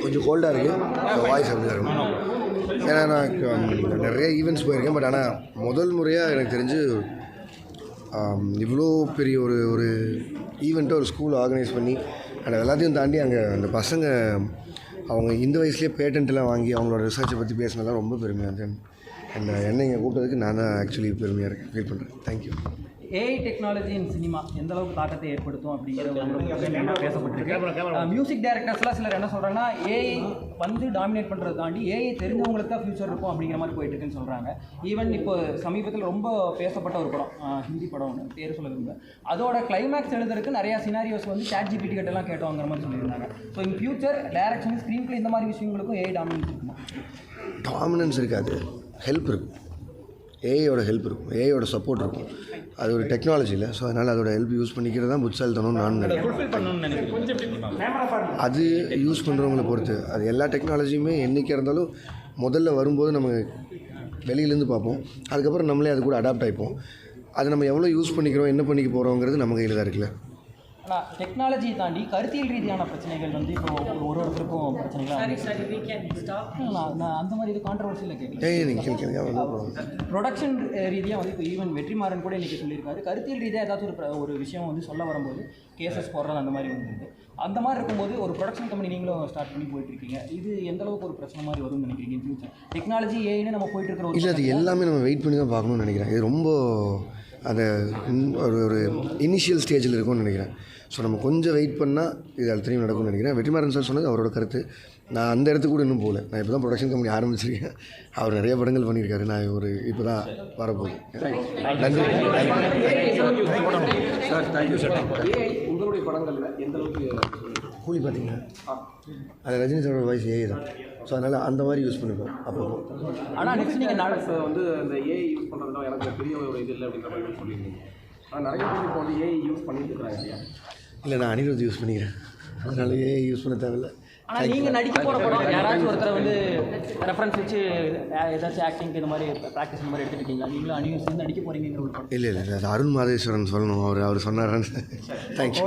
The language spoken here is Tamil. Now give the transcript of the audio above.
கொஞ்சம் கோல்டாக இருக்குது, வாய்ஸ் அப்படி தான் இருக்கும். ஏன்னா நான் நிறைய ஈவெண்ட்ஸ் போயிருக்கேன். பட் ஆனால் முதல் முறையாக எனக்கு தெரிஞ்சு இவ்வளோ பெரிய ஒரு ஈவெண்ட்டை ஒரு ஸ்கூல் ஆர்கனைஸ் பண்ணி அண்ட் எல்லாத்தையும் தாண்டி அங்கே அந்த பசங்க அவங்க இந்த வயசுலேயே பேட்டன்ட்லாம் வாங்கி அவங்களோட ரிசர்ச்சை பற்றி பேசினதெல்லாம் ரொம்ப பெருமையாக இருந்தேன். அண்ட் என்னை இங்கே கூப்பிட்டதுக்கு நான் தான் ஆக்சுவலி பெருமையாக இருக்கேன், ஃபீல் பண்ணுறேன். Thank you. AI technology in cinema எந்த அளவுக்கு தாக்கத்தை ஏற்படுத்தும் அப்படிங்கிற பேசப்பட்டிருக்கு. மியூசிக் டைரக்டர்ஸ்லாம் சிலர் என்ன சொல்கிறாங்கன்னா, ஏஐ வந்து டாமினேட் பண்ணுறது தாண்டி ஏஐ தெரிஞ்சவங்களுக்கு தான் ஃபியூச்சர் இருக்கும் அப்படிங்கிற மாதிரி போயிட்டு இருக்குன்னு சொல்கிறாங்க. ஈவன் இப்போ சமீபத்தில் ரொம்ப பேசப்பட்ட ஒரு படம், ஹிந்தி படம் ஒன்று, பேர் சொல்ல விரும்ப, அதோட கிளைமேக்ஸ் எழுதுறதுக்கு நிறையா சினாரியோஸ் வந்து ChatGPT கிட்டலாம் கேட்டோங்கிற மாதிரி சொல்லியிருந்தாங்க. So in future direction, screen play இந்த மாதிரி விஷயங்களுக்கும் ஏஐ டாமினன்ஸ் இருக்குமா? டாமினன்ஸ் இருக்காது, ஹெல்ப் இருக்கும். ஏஐயோட ஹெல்ப் இருக்கும், ஏஐயோட சப்போர்ட் இருக்கும். அது ஒரு டெக்னாலஜி இல்லை. ஸோ அதனால் அதோட ஹெல்ப் யூஸ் பண்ணிக்கிறது தான் புட்சாலித்தனம்னு நான் நினைக்கிறேன். அது யூஸ் பண்ணுறவங்கள பொறுத்து. அது எல்லா டெக்னாலஜியுமே என்றைக்கு இருந்தாலும் முதல்ல வரும்போது நம்ம வெளியிலேருந்து பார்ப்போம், அதுக்கப்புறம் நம்மளே அது கூட அடாப்ட் ஆகிப்போம். அது நம்ம எவ்வளோ யூஸ் பண்ணிக்கிறோம், என்ன பண்ணிக்க போகிறோங்கிறது நம்ம கையில் தான் இருக்குல்ல. ஆனால் டெக்னாலஜியை தாண்டி கருத்தியல் ரீதியான பிரச்சனைகள் வந்து இப்போ ஒருத்தருக்கும் பிரச்சனைகள் நான் அந்த மாதிரி இது கான்ட்ரவர்சியில் கேட்கல. ப்ரொடக்ஷன் ரீதியாக வந்து இப்போ ஈவன் வெற்றிமாறன் கூட இன்றைக்கி சொல்லியிருக்காரு, கருத்தியல் ரீதியாக ஏதாச்சும் ஒரு விஷயம் வந்து சொல்ல வரும்போது கேசஸ் போடுறது அந்த மாதிரி வந்துருக்கு. அந்த மாதிரி இருக்கும்போது ஒரு ப்ரொடக்ஷன் கம்பெனி நீங்களும் ஸ்டார்ட் பண்ணி போயிட்டுருக்கீங்க, இது எந்த அளவுக்கு ஒரு பிரச்சனை மாதிரி வரும்னு நினைக்கிறீங்க இன் ஃபியூச்சர்? டெக்னாலஜி ஏன்னு நம்ம போயிட்டுருக்கிற இல்லை, அது எல்லாமே நம்ம வெயிட் பண்ணி தான் பார்க்கணும்னு நினைக்கிறேன். இது ரொம்ப அந்த ஒரு இனிஷியல் ஸ்டேஜில் இருக்கும்னு நினைக்கிறேன். ஸோ நம்ம கொஞ்சம் வெயிட் பண்ணால் இது அடுத்தையும் நடக்கும்னு நினைக்கிறேன். வெற்றிமாறன் சார் சொன்னது அவரோட கருத்து. நான் அந்த இடத்துக்கு கூட இன்னும் போகல. நான் இப்போ தான் ப்ரொடக்ஷன் கம்பெனி ஆரம்பிச்சிருக்கேன். அவர் நிறைய படங்கள் பண்ணியிருக்காரு. நான் இப்போ தான் வரப்போகுது. நன்றி. Sir thank you sir. உங்களுடைய படங்களில் எந்த அளவுக்கு கூலி பார்த்தீங்கன்னா அது ரஜினி சாரோட வாய்ஸ் ஏஐ தான். ஸோ அதனால் அந்த மாதிரி யூஸ் பண்ணிப்போம் அப்போ. ஆனால் நெக்ஸ்ட் நீங்கள் வந்து அந்த ஏஐ யூஸ் பண்ணுறதுலாம் எனக்கு பெரிய ஒரு இது இல்லை அப்படின்ற மாதிரி சொல்லியிருந்தீங்க. ஆனால் நிறைய பேர் இப்போ வந்து ஏஐ யூஸ் பண்ணிட்டு இருக்கிறாங்க இல்லையா? இல்லை, நான் அனிருத் யூஸ் பண்ணிக்கிறேன், அதனால ஏஐ யூஸ் பண்ண தேவையில்லை. ஆனால் நீங்கள் நடிக்க போகிற படம் யாராச்சும் ஒருத்தரை வந்து ரெஃபரன்ஸ் வச்சு ஏதாச்சும் ஆக்டிங்க்கு இந்த மாதிரி ப்ராக்டிஸ் இந்த மாதிரி எடுத்துக்கிட்டீங்களா? நீங்களும் அனியும் சேர்ந்து நடிக்க போகிறீங்கிற ஒரு படம்? இல்லை, அது அருண் மாதேஸ்வரன் சொல்லணும். அவர் சொன்னார். தேங்க்யூ.